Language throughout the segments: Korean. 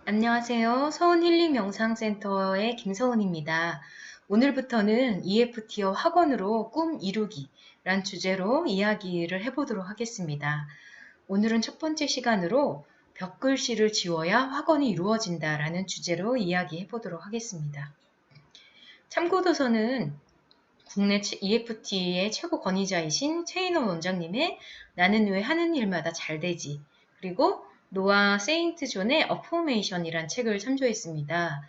안녕하세요. 서훈 힐링명상센터의 김서훈입니다. 오늘부터는 EFT어 학원으로 꿈 이루기란 주제로 이야기를 해보도록 하겠습니다. 오늘은 첫 번째 시간으로 벽글씨를 지워야 학원이 이루어진다라는 주제로 이야기해 보도록 하겠습니다. 참고도서는 국내 EFT의 최고 권위자이신 최인원 원장님의 나는 왜 하는 일마다 잘 되지, 그리고 노아 세인트 존의 어포메이션이란 책을 참조했습니다.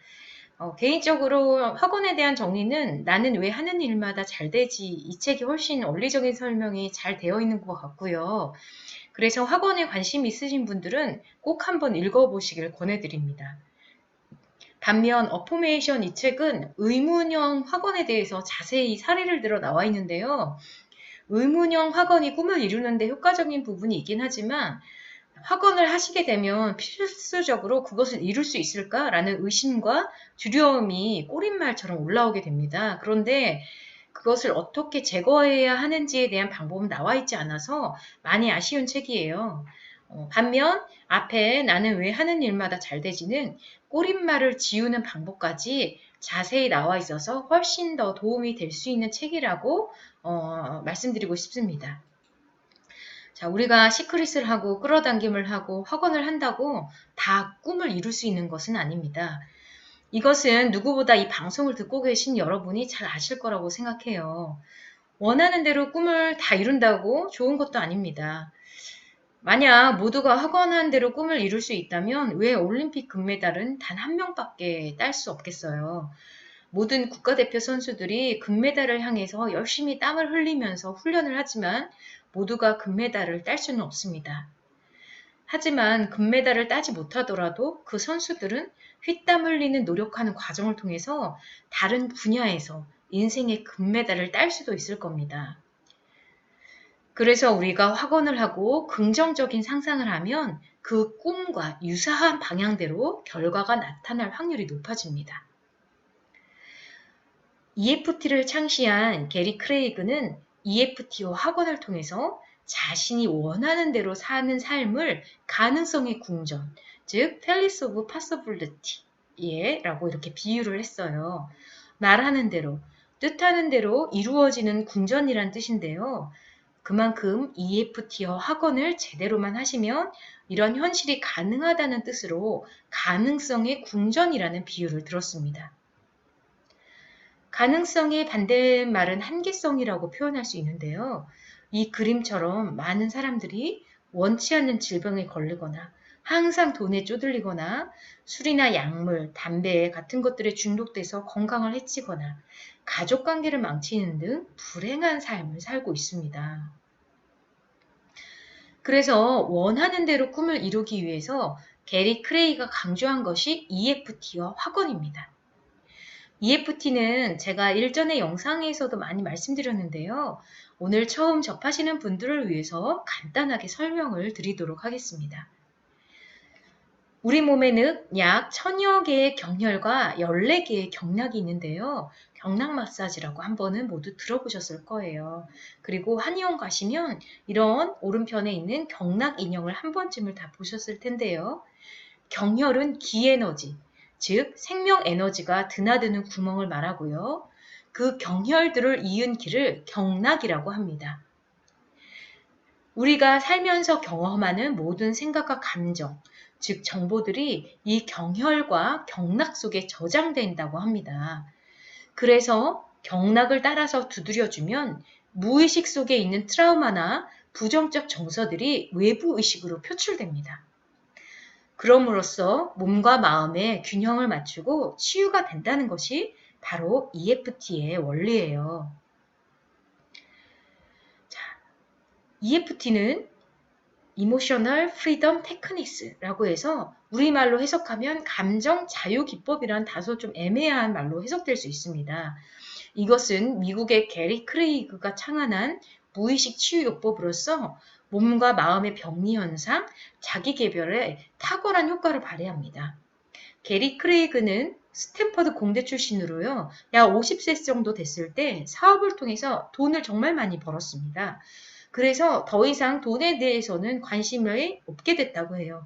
개인적으로 학원에 대한 정리는 나는 왜 하는 일마다 잘 되지, 이 책이 훨씬 원리적인 설명이 잘 되어 있는 것 같고요. 그래서 학원에 관심 있으신 분들은 꼭 한번 읽어보시길 권해드립니다. 반면 어포메이션 이 책은 의문형 학원에 대해서 자세히 사례를 들어 나와 있는데요. 의문형 학원이 꿈을 이루는데 효과적인 부분이 있긴 하지만 학원을 하시게 되면 필수적으로 그것을 이룰 수 있을까라는 의심과 두려움이 꼬릿말처럼 올라오게 됩니다. 그런데 그것을 어떻게 제거해야 하는지에 대한 방법은 나와 있지 않아서 많이 아쉬운 책이에요. 반면 앞에 나는 왜 하는 일마다 잘 되지는 꼬릿말을 지우는 방법까지 자세히 나와 있어서 훨씬 더 도움이 될 수 있는 책이라고 말씀드리고 싶습니다. 자, 우리가 시크릿을 하고 끌어당김을 하고 학원을 한다고 다 꿈을 이룰 수 있는 것은 아닙니다. 이것은 누구보다 이 방송을 듣고 계신 여러분이 잘 아실 거라고 생각해요. 원하는 대로 꿈을 다 이룬다고 좋은 것도 아닙니다. 만약 모두가 학원한 대로 꿈을 이룰 수 있다면 왜 올림픽 금메달은 단 한 명밖에 딸 수 없겠어요. 모든 국가대표 선수들이 금메달을 향해서 열심히 땀을 흘리면서 훈련을 하지만 모두가 금메달을 딸 수는 없습니다. 하지만 금메달을 따지 못하더라도 그 선수들은 휘땀 흘리는 노력하는 과정을 통해서 다른 분야에서 인생의 금메달을 딸 수도 있을 겁니다. 그래서 우리가 학원을 하고 긍정적인 상상을 하면 그 꿈과 유사한 방향대로 결과가 나타날 확률이 높아집니다. EFT를 창시한 게리 크레이그는 EFT와 학원을 통해서 자신이 원하는 대로 사는 삶을 가능성의 궁전, 즉 Palace of Possibility 라고 이렇게 비유를 했어요. 말하는 대로, 뜻하는 대로 이루어지는 궁전이란 뜻인데요. 그만큼 EFT와 학원을 제대로만 하시면 이런 현실이 가능하다는 뜻으로 가능성의 궁전이라는 비유를 들었습니다. 가능성의 반대말은 한계성이라고 표현할 수 있는데요. 이 그림처럼 많은 사람들이 원치 않는 질병에 걸리거나 항상 돈에 쪼들리거나 술이나 약물, 담배 같은 것들에 중독돼서 건강을 해치거나 가족관계를 망치는 등 불행한 삶을 살고 있습니다. 그래서 원하는 대로 꿈을 이루기 위해서 게리 크레이가 강조한 것이 EFT와 학원입니다. EFT는 제가 일전의 영상에서도 많이 말씀드렸는데요. 오늘 처음 접하시는 분들을 위해서 간단하게 설명을 드리도록 하겠습니다. 우리 몸에는 약 1000여 개의 경혈과 14개의 경락이 있는데요. 경락 마사지라고 한 번은 모두 들어보셨을 거예요. 그리고 한의원 가시면 이런 오른편에 있는 경락 인형을 한 번쯤을 다 보셨을 텐데요. 경혈은 기에너지, 즉 생명 에너지가 드나드는 구멍을 말하고요. 그 경혈들을 이은 길을 경락이라고 합니다. 우리가 살면서 경험하는 모든 생각과 감정, 즉 정보들이 이 경혈과 경락 속에 저장된다고 합니다. 그래서 경락을 따라서 두드려주면 무의식 속에 있는 트라우마나 부정적 정서들이 외부 의식으로 표출됩니다. 그럼으로써 몸과 마음의 균형을 맞추고 치유가 된다는 것이 바로 EFT의 원리예요. 자, EFT는 Emotional Freedom Techniques라고 해서 우리말로 해석하면 감정 자유 기법이란 다소 좀 애매한 말로 해석될 수 있습니다. 이것은 미국의 게리 크레이그가 창안한 무의식 치유요법으로서 몸과 마음의 병리 현상, 자기 개별에 탁월한 효과를 발휘합니다. 게리 크레이그는 스탠퍼드 공대 출신으로요. 약 50세 정도 됐을 때 사업을 통해서 돈을 정말 많이 벌었습니다. 그래서 더 이상 돈에 대해서는 관심을 없게 됐다고 해요.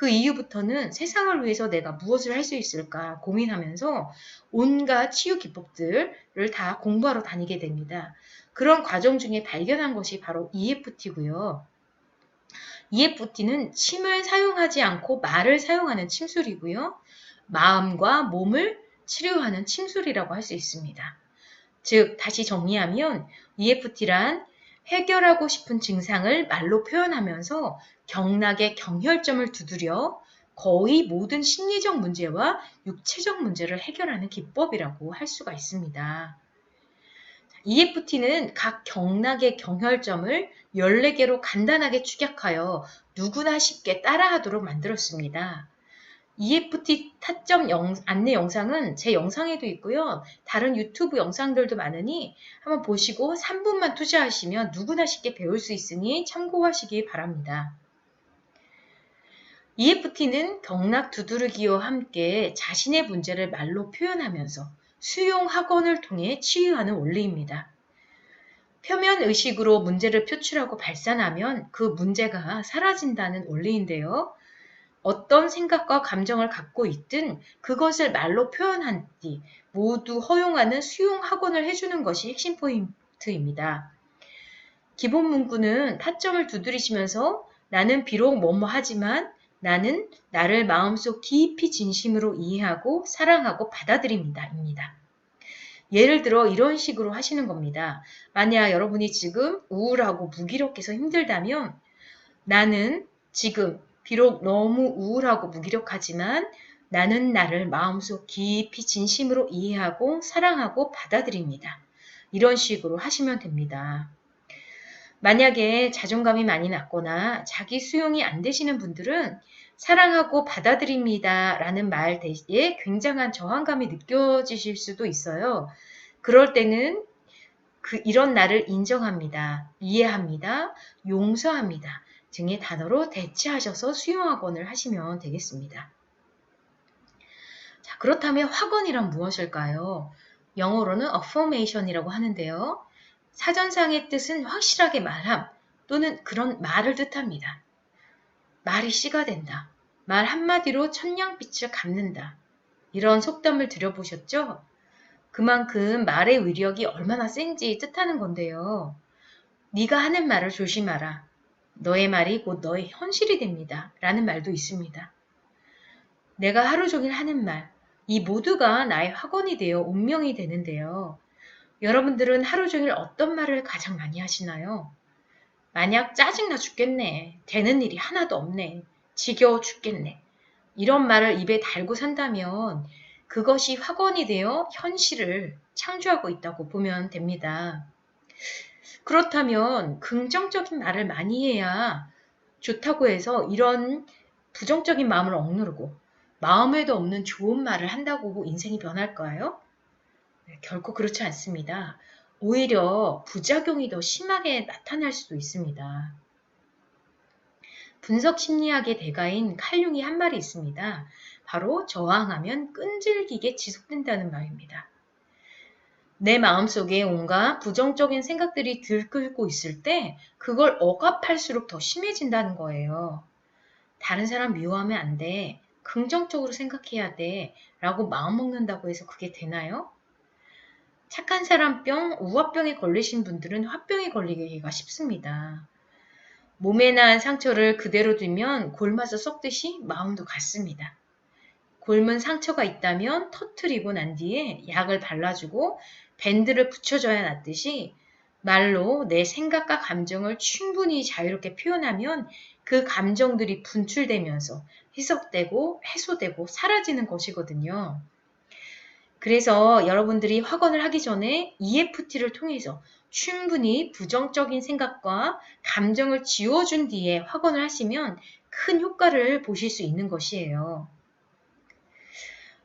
그 이후부터는 세상을 위해서 내가 무엇을 할 수 있을까 고민하면서 온갖 치유 기법들을 다 공부하러 다니게 됩니다. 그런 과정 중에 발견한 것이 바로 EFT고요. EFT는 침을 사용하지 않고 말을 사용하는 침술이고요. 마음과 몸을 치료하는 침술이라고 할 수 있습니다. 즉, 다시 정리하면 EFT란 해결하고 싶은 증상을 말로 표현하면서 경락의 경혈점을 두드려 거의 모든 심리적 문제와 육체적 문제를 해결하는 기법이라고 할 수가 있습니다. EFT는 각 경락의 경혈점을 14개로 간단하게 축약하여 누구나 쉽게 따라하도록 만들었습니다. EFT 타점 안내 영상은 제 영상에도 있고요. 다른 유튜브 영상들도 많으니 한번 보시고 3분만 투자하시면 누구나 쉽게 배울 수 있으니 참고하시기 바랍니다. EFT는 경락 두드러기와 함께 자신의 문제를 말로 표현하면서 수용 학원을 통해 치유하는 원리입니다. 표면 의식으로 문제를 표출하고 발산하면 그 문제가 사라진다는 원리인데요. 어떤 생각과 감정을 갖고 있든 그것을 말로 표현한 뒤 모두 허용하는 수용 학원을 해주는 것이 핵심 포인트입니다. 기본 문구는 타점을 두드리시면서 나는 비록 뭐뭐 하지만 나는 나를 마음속 깊이 진심으로 이해하고 사랑하고 받아들입니다. 입니다. 예를 들어 이런 식으로 하시는 겁니다. 만약 여러분이 지금 우울하고 무기력해서 힘들다면 나는 지금 비록 너무 우울하고 무기력하지만 나는 나를 마음속 깊이 진심으로 이해하고 사랑하고 받아들입니다. 이런 식으로 하시면 됩니다. 만약에 자존감이 많이 낮거나 자기 수용이 안 되시는 분들은 사랑하고 받아들입니다 라는 말 대신에 굉장한 저항감이 느껴지실 수도 있어요. 그럴 때는 이런 나를 인정합니다, 이해합니다, 용서합니다 등의 단어로 대체하셔서 수용학원을 하시면 되겠습니다. 자, 그렇다면 학원이란 무엇일까요? 영어로는 affirmation이라고 하는데요. 사전상의 뜻은 확실하게 말함 또는 그런 말을 뜻합니다. 말이 씨가 된다. 말 한마디로 천냥빛을 갚는다. 이런 속담을 들어보셨죠? 그만큼 말의 위력이 얼마나 센지 뜻하는 건데요. 네가 하는 말을 조심하라. 너의 말이 곧 너의 현실이 됩니다. 라는 말도 있습니다. 내가 하루 종일 하는 말, 이 모두가 나의 학원이 되어 운명이 되는데요. 여러분들은 하루 종일 어떤 말을 가장 많이 하시나요? 만약 짜증나 죽겠네, 되는 일이 하나도 없네, 지겨워 죽겠네, 이런 말을 입에 달고 산다면 그것이 학원이 되어 현실을 창조하고 있다고 보면 됩니다. 그렇다면 긍정적인 말을 많이 해야 좋다고 해서 이런 부정적인 마음을 억누르고 마음에도 없는 좋은 말을 한다고 인생이 변할까요? 결코 그렇지 않습니다. 오히려 부작용이 더 심하게 나타날 수도 있습니다. 분석 심리학의 대가인 칼 융이 한 말이 있습니다. 바로 저항하면 끈질기게 지속된다는 말입니다. 내 마음속에 온갖 부정적인 생각들이 들끓고 있을 때 그걸 억압할수록 더 심해진다는 거예요. 다른 사람 미워하면 안 돼, 긍정적으로 생각해야 돼 라고 마음먹는다고 해서 그게 되나요? 착한 사람병, 우화병에 걸리신 분들은 화병에 걸리기가 쉽습니다. 몸에 난 상처를 그대로 두면 골마서 썩듯이 마음도 같습니다. 곪은 상처가 있다면 터트리고 난 뒤에 약을 발라주고 밴드를 붙여줘야 낫듯이 말로 내 생각과 감정을 충분히 자유롭게 표현하면 그 감정들이 분출되면서 희석되고 해소되고 사라지는 것이거든요. 그래서 여러분들이 학원을 하기 전에 EFT를 통해서 충분히 부정적인 생각과 감정을 지워준 뒤에 학원을 하시면 큰 효과를 보실 수 있는 것이에요.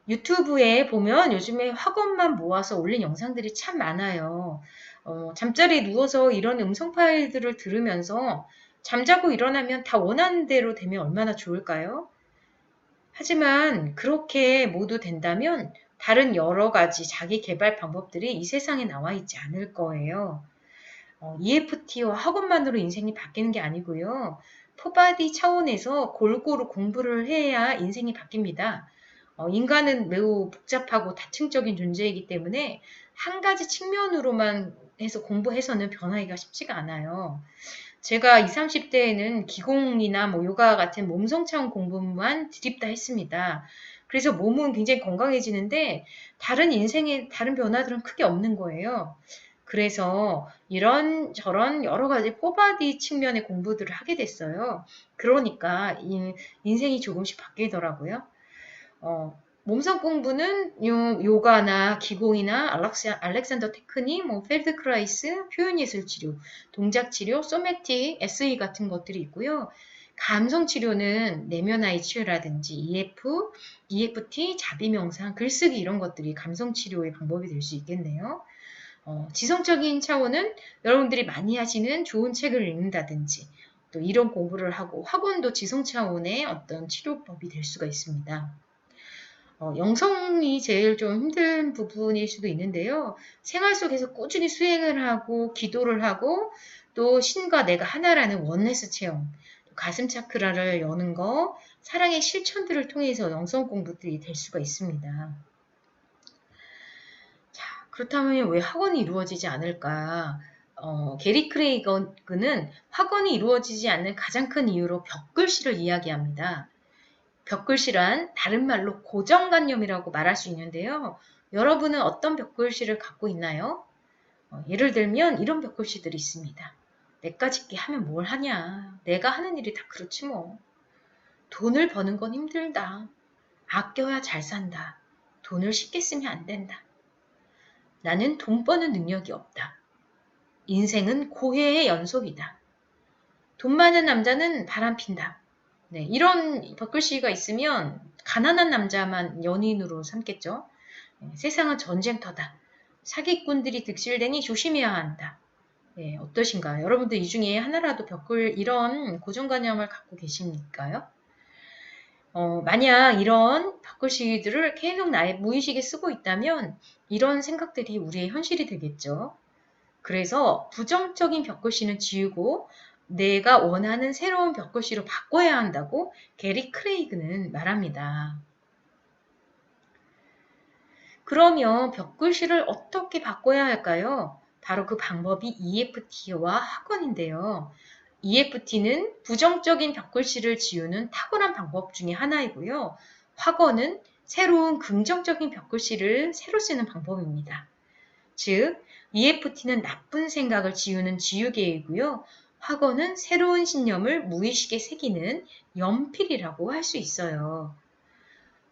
유튜브에 보면 요즘에 학원만 모아서 올린 영상들이 참 많아요. 잠자리에 누워서 이런 음성 파일들을 들으면서 잠자고 일어나면 다 원하는 대로 되면 얼마나 좋을까요? 하지만 그렇게 모두 된다면 다른 여러 가지 자기 개발 방법들이 이 세상에 나와 있지 않을 거예요. EFT와 학원만으로 인생이 바뀌는 게 아니고요. 포바디 차원에서 골고루 공부를 해야 인생이 바뀝니다. 인간은 매우 복잡하고 다층적인 존재이기 때문에 한 가지 측면으로만 해서 공부해서는 변하기가 쉽지가 않아요. 제가 20, 30대에는 기공이나 뭐 요가 같은 몸성 차원 공부만 드립다 했습니다. 그래서 몸은 굉장히 건강해지는데 다른 인생의 다른 변화들은 크게 없는 거예요. 그래서 이런 저런 여러 가지 포바디 측면의 공부들을 하게 됐어요. 그러니까 인생이 조금씩 바뀌더라고요. 몸성 공부는 요가나 기공이나 알렉산더 테크닉, 뭐 펠드크라이스, 표현예술 치료, 동작 치료, 소매틱, SE 같은 것들이 있고요. 감성 치료는 내면화의 치유라든지 EFT, 자비명상, 글쓰기 이런 것들이 감성 치료의 방법이 될 수 있겠네요. 지성적인 차원은 여러분들이 많이 하시는 좋은 책을 읽는다든지 또 이런 공부를 하고 학원도 지성 차원의 어떤 치료법이 될 수가 있습니다. 영성이 제일 좀 힘든 부분일 수도 있는데요. 생활 속에서 꾸준히 수행을 하고 기도를 하고 또 신과 내가 하나라는 원네스 체험, 가슴 차크라를 여는 거, 사랑의 실천들을 통해서 영성 공부들이 될 수가 있습니다. 자, 그렇다면 왜 학원이 이루어지지 않을까? 게리 크레이거는 학원이 이루어지지 않는 가장 큰 이유로 벽글씨를 이야기합니다. 벽글씨란 다른 말로 고정관념이라고 말할 수 있는데요. 여러분은 어떤 벽글씨를 갖고 있나요? 예를 들면 이런 벽글씨들이 있습니다. 내가 짓게 하면 뭘 하냐. 내가 하는 일이 다 그렇지 뭐. 돈을 버는 건 힘들다. 아껴야 잘 산다. 돈을 쉽게 쓰면 안 된다. 나는 돈 버는 능력이 없다. 인생은 고해의 연속이다. 돈 많은 남자는 바람핀다. 네, 이런 벽글씨가 있으면 가난한 남자만 연인으로 삼겠죠. 세상은 전쟁터다. 사기꾼들이 득실되니 조심해야 한다. 네, 어떠신가요? 여러분들 이 중에 하나라도 이런 고정관념을 갖고 계십니까요? 만약 이런 벽글씨들을 계속 나의 무의식에 쓰고 있다면 이런 생각들이 우리의 현실이 되겠죠. 그래서 부정적인 벽글씨는 지우고 내가 원하는 새로운 벽글씨로 바꿔야 한다고 게리 크레이그는 말합니다. 그러면 벽글씨를 어떻게 바꿔야 할까요? 바로 그 방법이 EFT와 학원인데요. EFT는 부정적인 벽글씨를 지우는 탁월한 방법 중에 하나이고요. 학원은 새로운 긍정적인 벽글씨를 새로 쓰는 방법입니다. 즉, EFT는 나쁜 생각을 지우는 지우개이고요. 학원은 새로운 신념을 무의식에 새기는 연필이라고 할 수 있어요.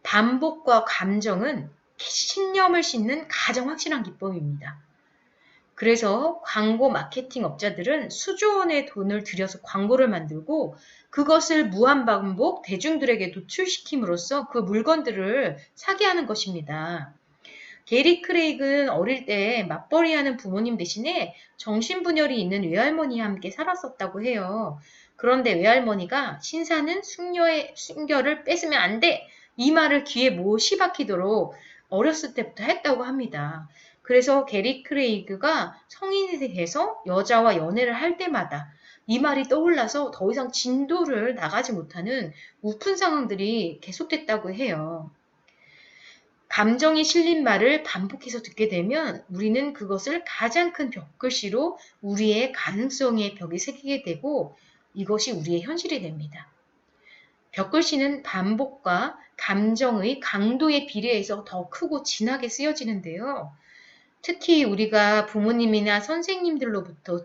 반복과 감정은 신념을 싣는 가장 확실한 기법입니다. 그래서 광고 마케팅 업자들은 수조 원의 돈을 들여서 광고를 만들고 그것을 무한반복 대중들에게 노출시킴으로써 그 물건들을 사게 하는 것입니다. 게리 크레이그는 어릴 때 맞벌이하는 부모님 대신에 정신분열이 있는 외할머니와 함께 살았었다고 해요. 그런데 외할머니가 신사는 순결을 뺏으면 안 돼! 이 말을 귀에 못이 박히도록 어렸을 때부터 했다고 합니다. 그래서 게리 크레이그가 성인이 돼서 여자와 연애를 할 때마다 이 말이 떠올라서 더 이상 진도를 나가지 못하는 우픈 상황들이 계속됐다고 해요. 감정이 실린 말을 반복해서 듣게 되면 우리는 그것을 가장 큰 벽글씨로 우리의 가능성의 벽에 새기게 되고 이것이 우리의 현실이 됩니다. 벽글씨는 반복과 감정의 강도에 비례해서 더 크고 진하게 쓰여지는데요. 특히 우리가 부모님이나 선생님들로부터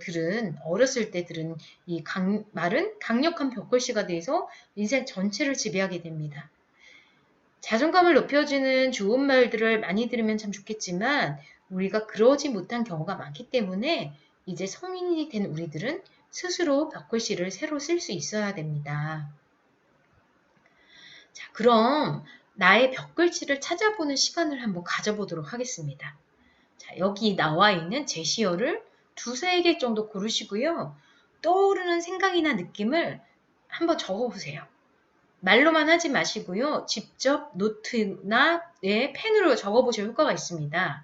어렸을 때 들은 이 말은 강력한 벽글씨가 돼서 인생 전체를 지배하게 됩니다. 자존감을 높여주는 좋은 말들을 많이 들으면 참 좋겠지만 우리가 그러지 못한 경우가 많기 때문에 이제 성인이 된 우리들은 스스로 벽글씨를 새로 쓸 수 있어야 됩니다. 자, 그럼 나의 벽글씨를 찾아보는 시간을 한번 가져보도록 하겠습니다. 자, 여기 나와 있는 제시어를 두세 개 정도 고르시고요. 떠오르는 생각이나 느낌을 한번 적어보세요. 말로만 하지 마시고요. 직접 노트나 펜으로 적어보실 효과가 있습니다.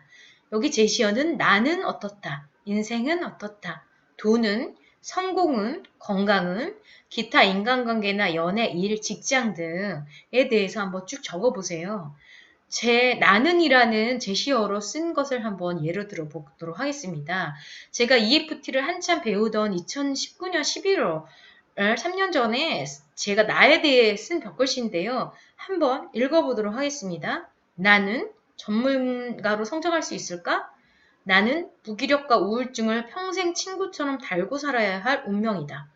여기 제시어는 나는 어떻다, 인생은 어떻다, 돈은 성공은, 건강은, 기타 인간관계나 연애, 일, 직장 등에 대해서 한번 쭉 적어보세요. 나는이라는 제시어로 쓴 것을 한번 예로 들어보도록 하겠습니다. 제가 EFT를 한참 배우던 2019년 11월 3년 전에 제가 나에 대해 쓴 벽글씨인데요. 한번 읽어보도록 하겠습니다. 나는 전문가로 성장할 수 있을까? 나는 무기력과 우울증을 평생 친구처럼 달고 살아야 할 운명이다.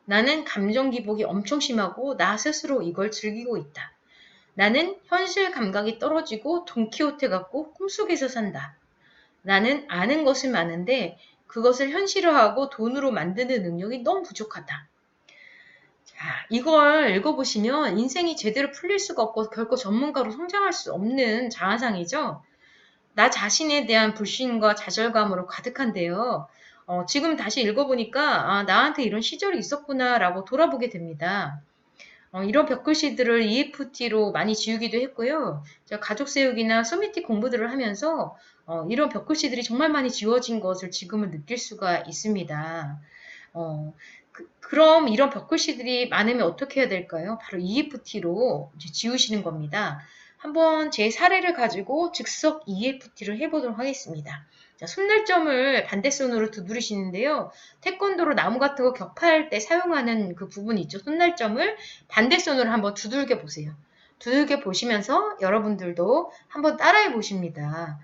나는 감정 기복이 엄청 심하고 나 스스로 이걸 즐기고 있다. 나는 현실 감각이 떨어지고 돈키호테 같고 꿈속에서 산다. 나는 아는 것은 많은데 그것을 현실화하고 돈으로 만드는 능력이 너무 부족하다. 자, 이걸 읽어보시면 인생이 제대로 풀릴 수가 없고 결코 전문가로 성장할 수 없는 자아상이죠. 나 자신에 대한 불신과 좌절감으로 가득한데요. 지금 다시 읽어보니까 나한테 이런 시절이 있었구나 라고 돌아보게 됩니다. 이런 벽글씨들을 EFT로 많이 지우기도 했고요. 제가 가족 세우기나 소미티 공부들을 하면서 이런 벽글씨들이 정말 많이 지워진 것을 지금은 느낄 수가 있습니다. 그럼 이런 벽글씨들이 많으면 어떻게 해야 될까요? 바로 EFT로 지우시는 겁니다. 한번 제 사례를 가지고 즉석 EFT를 해보도록 하겠습니다. 자, 손날점을 반대손으로 두드리시는데요. 태권도로 나무 같은 거 격파할 때 사용하는 그 부분 있죠. 손날점을 반대손으로 한번 두들겨 보세요. 두들겨 보시면서 여러분들도 한번 따라해 보십니다.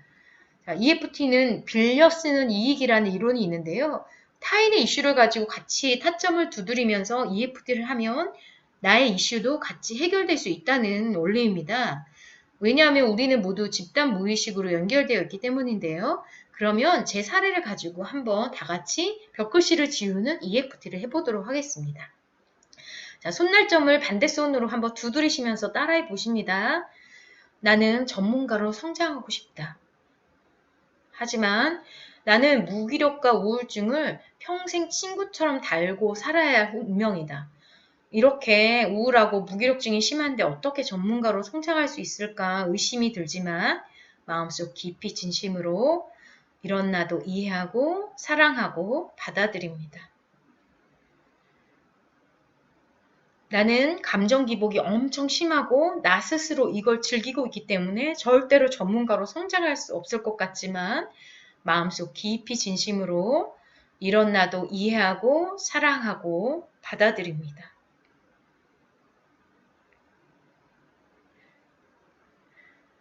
자, EFT는 빌려 쓰는 이익이라는 이론이 있는데요. 타인의 이슈를 가지고 같이 타점을 두드리면서 EFT를 하면 나의 이슈도 같이 해결될 수 있다는 원리입니다. 왜냐하면 우리는 모두 집단 무의식으로 연결되어 있기 때문인데요. 그러면 제 사례를 가지고 한번 다 같이 벽글씨를 지우는 EFT를 해보도록 하겠습니다. 자, 손날점을 반대손으로 한번 두드리시면서 따라해 보십니다. 나는 전문가로 성장하고 싶다. 하지만 나는 무기력과 우울증을 평생 친구처럼 달고 살아야 할 운명이다. 이렇게 우울하고 무기력증이 심한데 어떻게 전문가로 성장할 수 있을까 의심이 들지만 마음속 깊이 진심으로 이런 나도 이해하고 사랑하고 받아들입니다. 나는 감정 기복이 엄청 심하고 나 스스로 이걸 즐기고 있기 때문에 절대로 전문가로 성장할 수 없을 것 같지만 마음속 깊이 진심으로 이런 나도 이해하고 사랑하고 받아들입니다.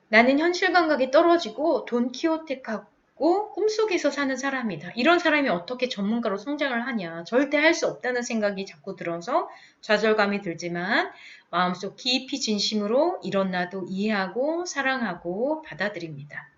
나는 현실 감각이 떨어지고 돈키호테 같고 꿈속에서 사는 사람이다. 이런 사람이 어떻게 전문가로 성장을 하냐. 절대 할 수 없다는 생각이 자꾸 들어서 좌절감이 들지만 마음속 깊이 진심으로 이런 나도 이해하고 사랑하고 받아들입니다.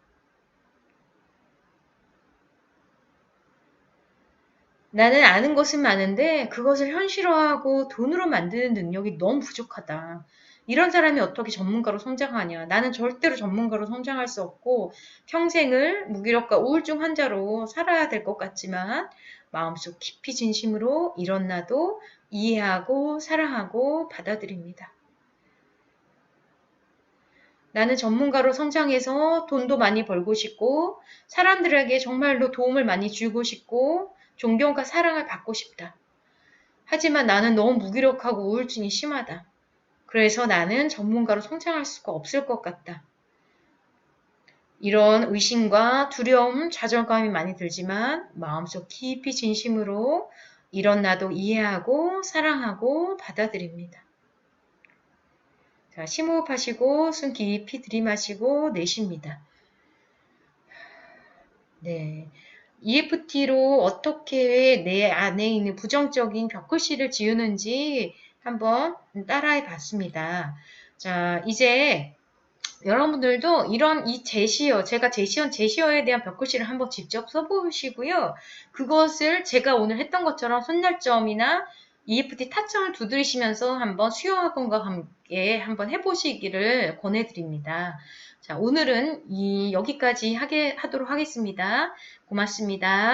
나는 아는 것은 많은데 그것을 현실화하고 돈으로 만드는 능력이 너무 부족하다. 이런 사람이 어떻게 전문가로 성장하냐. 나는 절대로 전문가로 성장할 수 없고 평생을 무기력과 우울증 환자로 살아야 될 것 같지만 마음속 깊이 진심으로 이런 나도 이해하고 사랑하고 받아들입니다. 나는 전문가로 성장해서 돈도 많이 벌고 싶고 사람들에게 정말로 도움을 많이 주고 싶고 존경과 사랑을 받고 싶다. 하지만 나는 너무 무기력하고 우울증이 심하다. 그래서 나는 전문가로 성장할 수가 없을 것 같다. 이런 의심과 두려움, 좌절감이 많이 들지만 마음속 깊이 진심으로 이런 나도 이해하고 사랑하고 받아들입니다. 자, 심호흡하시고 숨 깊이 들이마시고 내쉽니다. 네. EFT로 어떻게 내 안에 있는 부정적인 벽글씨를 지우는지 한번 따라해 봤습니다. 자, 이제 여러분들도 이런 이 제시어, 제가 제시어에 대한 벽글씨를 한번 직접 써보시고요. 그것을 제가 오늘 했던 것처럼 손날점이나 EFT 타점을 두드리시면서 한번 수영학원과 함께 한번 해보시기를 권해드립니다. 자, 오늘은 여기까지 하도록 하겠습니다. 고맙습니다.